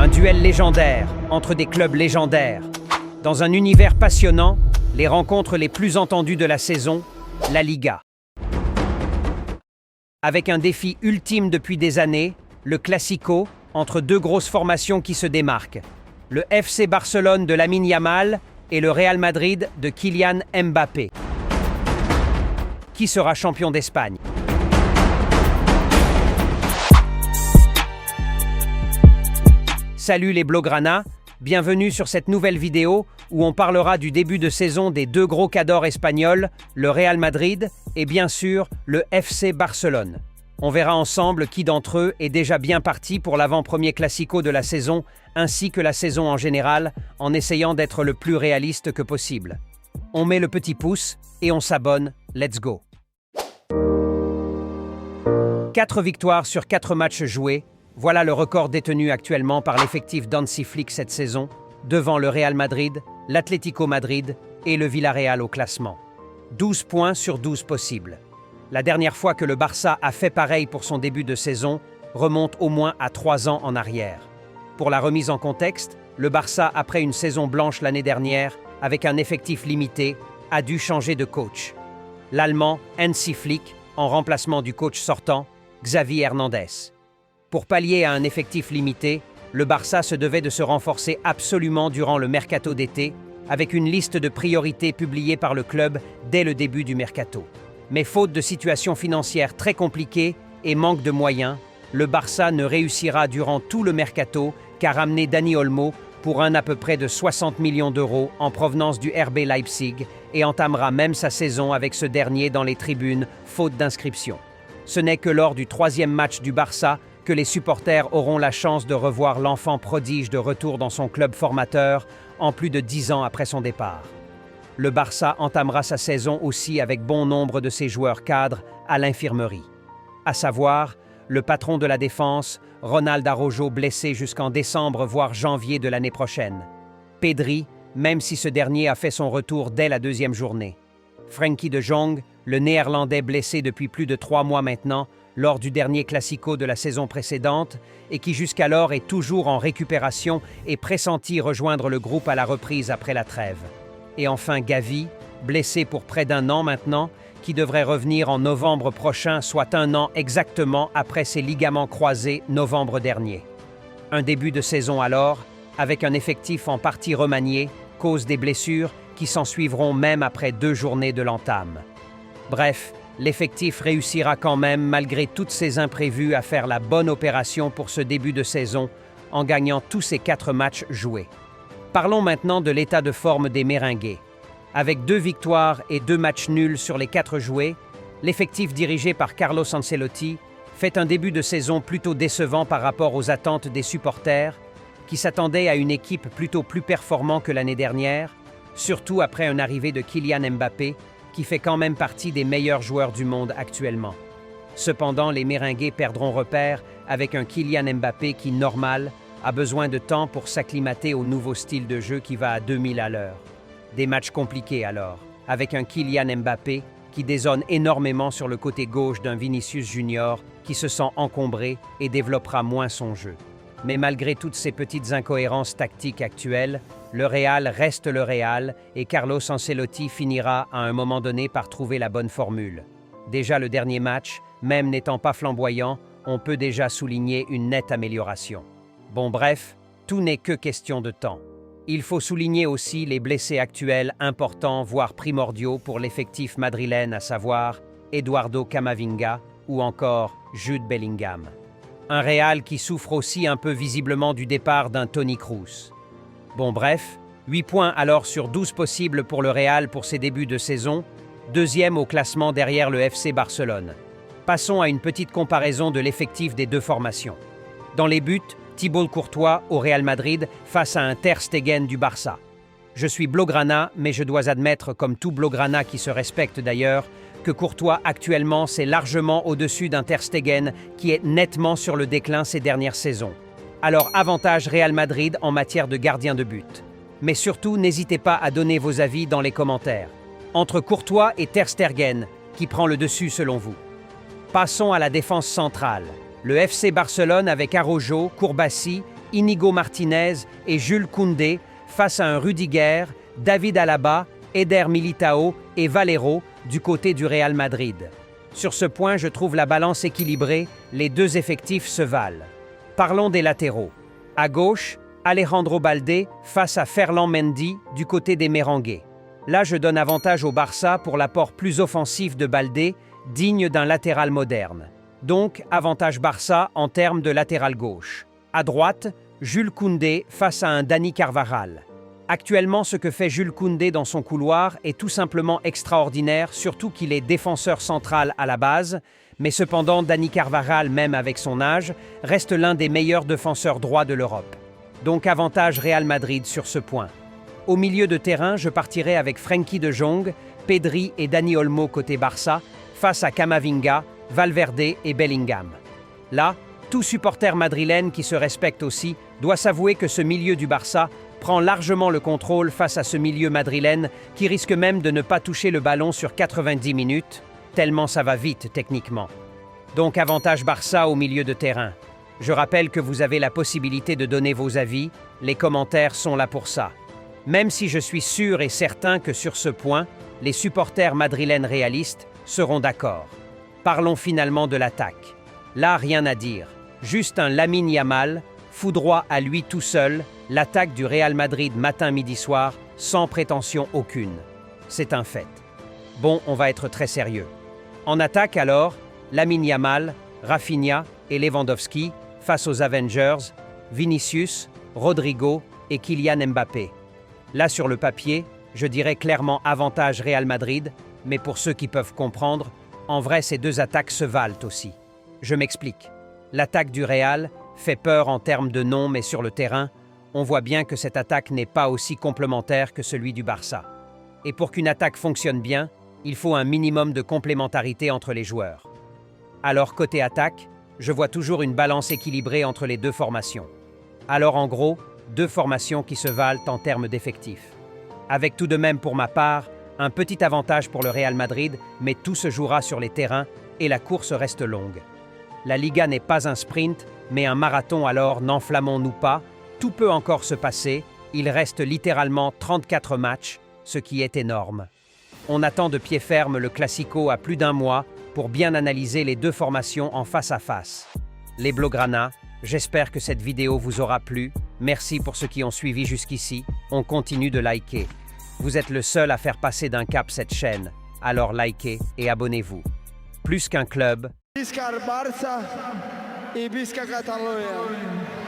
Un duel légendaire entre des clubs légendaires. Dans un univers passionnant, les rencontres les plus entendues de la saison, la Liga. Avec un défi ultime depuis des années, le Classico, entre deux grosses formations qui se démarquent. Le FC Barcelone de Lamine Yamal et le Real Madrid de Kylian Mbappé. Qui sera champion d'Espagne? Salut les Blaugrana, bienvenue sur cette nouvelle vidéo où on parlera du début de saison des deux gros cadors espagnols, le Real Madrid et bien sûr le FC Barcelone. On verra ensemble qui d'entre eux est déjà bien parti pour l'avant-premier Classico de la saison, ainsi que la saison en général, en essayant d'être le plus réaliste que possible. On met le petit pouce et on s'abonne, let's go! 4 victoires sur 4 matchs joués, voilà le record détenu actuellement par l'effectif d'Hansi Flick cette saison, devant le Real Madrid, l'Atlético Madrid et le Villarreal au classement. 12 points sur 12 possibles. La dernière fois que le Barça a fait pareil pour son début de saison remonte au moins à 3 ans en arrière. Pour la remise en contexte, le Barça, après une saison blanche l'année dernière, avec un effectif limité, a dû changer de coach. L'Allemand Hansi Flick, en remplacement du coach sortant, Xavi Hernandez. Pour pallier à un effectif limité, le Barça se devait de se renforcer absolument durant le mercato d'été, avec une liste de priorités publiée par le club dès le début du mercato. Mais faute de situation financière très compliquée et manque de moyens, le Barça ne réussira durant tout le mercato qu'à ramener Dani Olmo pour un à peu près de 60 millions d'euros en provenance du RB Leipzig et entamera même sa saison avec ce dernier dans les tribunes, faute d'inscription. Ce n'est que lors du 3e match du Barça que les supporters auront la chance de revoir l'enfant prodige de retour dans son club formateur en plus de 10 ans après son départ. Le Barça entamera sa saison aussi avec bon nombre de ses joueurs cadres à l'infirmerie. À savoir, le patron de la défense, Ronald Araujo blessé jusqu'en décembre voire janvier de l'année prochaine. Pedri, même si ce dernier a fait son retour dès la 2e journée. Frenkie de Jong, le néerlandais blessé depuis plus de 3 mois maintenant, lors du dernier Classico de la saison précédente, et qui jusqu'alors est toujours en récupération et pressenti rejoindre le groupe à la reprise après la trêve. Et enfin Gavi, blessé pour près d'1 an maintenant, qui devrait revenir en novembre prochain, soit 1 an exactement après ses ligaments croisés novembre dernier. Un début de saison alors, avec un effectif en partie remanié, cause des blessures qui s'ensuivront même après 2 journées de l'entame. Bref, l'effectif réussira quand même, malgré toutes ces imprévus, à faire la bonne opération pour ce début de saison, en gagnant tous ces 4 matchs joués. Parlons maintenant de l'état de forme des Merengues. Avec 2 victoires et 2 matchs nuls sur les 4 joués, l'effectif dirigé par Carlo Ancelotti fait un début de saison plutôt décevant par rapport aux attentes des supporters, qui s'attendaient à une équipe plutôt plus performante que l'année dernière, surtout après une arrivée de Kylian Mbappé, qui fait quand même partie des meilleurs joueurs du monde actuellement. Cependant, les Merengues perdront repère avec un Kylian Mbappé qui, normal, a besoin de temps pour s'acclimater au nouveau style de jeu qui va à 2000 à l'heure. Des matchs compliqués alors, avec un Kylian Mbappé qui dézone énormément sur le côté gauche d'un Vinicius Junior qui se sent encombré et développera moins son jeu. Mais malgré toutes ces petites incohérences tactiques actuelles, le Real reste le Real et Carlo Ancelotti finira à un moment donné par trouver la bonne formule. Déjà le dernier match, même n'étant pas flamboyant, on peut déjà souligner une nette amélioration. Bon bref, tout n'est que question de temps. Il faut souligner aussi les blessés actuels importants, voire primordiaux pour l'effectif madrilène, à savoir Eduardo Camavinga ou encore Jude Bellingham. Un Real qui souffre aussi un peu visiblement du départ d'un Toni Kroos. Bon bref, 8 points alors sur 12 possibles pour le Real pour ses débuts de saison, 2e au classement derrière le FC Barcelone. Passons à une petite comparaison de l'effectif des 2 formations. Dans les buts, Thibaut Courtois au Real Madrid face à un Ter Stegen du Barça. Je suis Blaugrana, mais je dois admettre, comme tout Blaugrana qui se respecte d'ailleurs, que Courtois actuellement c'est largement au-dessus d'un Ter Stegen qui est nettement sur le déclin ces dernières saisons. Alors avantage Real Madrid en matière de gardien de but. Mais surtout, n'hésitez pas à donner vos avis dans les commentaires. Entre Courtois et Ter Stegen, qui prend le dessus selon vous? Passons à la défense centrale. Le FC Barcelone avec Araujo, Courbassi Inigo Martinez et Jules Koundé face à un Rudiger, David Alaba, Eder Militao et Valero du côté du Real Madrid. Sur ce point, je trouve la balance équilibrée, les deux effectifs se valent. Parlons des latéraux. À gauche, Alejandro Balde face à Ferland Mendy du côté des Merengues. Là, je donne avantage au Barça pour l'apport plus offensif de Balde, digne d'un latéral moderne. Donc, avantage Barça en termes de latéral gauche. À droite, Jules Koundé face à un Dani Carvajal. Actuellement, ce que fait Jules Koundé dans son couloir est tout simplement extraordinaire, surtout qu'il est défenseur central à la base, mais cependant Dani Carvajal, même avec son âge, reste l'un des meilleurs défenseurs droits de l'Europe. Donc avantage Real Madrid sur ce point. Au milieu de terrain, je partirai avec Frenkie de Jong, Pedri et Dani Olmo côté Barça, face à Camavinga, Valverde et Bellingham. Là, tout supporter madrilène qui se respecte aussi doit s'avouer que ce milieu du Barça prend largement le contrôle face à ce milieu madrilène qui risque même de ne pas toucher le ballon sur 90 minutes, tellement ça va vite techniquement. Donc avantage Barça au milieu de terrain. Je rappelle que vous avez la possibilité de donner vos avis, les commentaires sont là pour ça. Même si je suis sûr et certain que sur ce point, les supporters madrilènes réalistes seront d'accord. Parlons finalement de l'attaque. Là, rien à dire. Juste un Lamine Yamal, foudroie à lui tout seul, l'attaque du Real Madrid matin, midi, soir, sans prétention aucune. C'est un fait. Bon, on va être très sérieux. En attaque alors, Lamine Yamal, Rafinha et Lewandowski face aux Avengers, Vinicius, Rodrigo et Kylian Mbappé. Là sur le papier, je dirais clairement avantage Real Madrid, mais pour ceux qui peuvent comprendre, en vrai ces deux attaques se valent aussi. Je m'explique. L'attaque du Real fait peur en termes de nom, mais sur le terrain, on voit bien que cette attaque n'est pas aussi complémentaire que celui du Barça. Et pour qu'une attaque fonctionne bien, il faut un minimum de complémentarité entre les joueurs. Alors côté attaque, je vois toujours une balance équilibrée entre les deux formations. Alors en gros, deux formations qui se valent en termes d'effectifs. Avec tout de même pour ma part, un petit avantage pour le Real Madrid, mais tout se jouera sur les terrains et la course reste longue. La Liga n'est pas un sprint, mais un marathon, alors n'enflammons-nous pas, tout peut encore se passer, il reste littéralement 34 matchs, ce qui est énorme. On attend de pied ferme le Classico à plus d'un mois pour bien analyser les deux formations en face à face. Les Blaugrana, j'espère que cette vidéo vous aura plu, merci pour ceux qui ont suivi jusqu'ici, on continue de liker. Vous êtes le seul à faire passer d'un cap cette chaîne, alors likez et abonnez-vous. Plus qu'un club, Visca el Barça y visca Catalunya.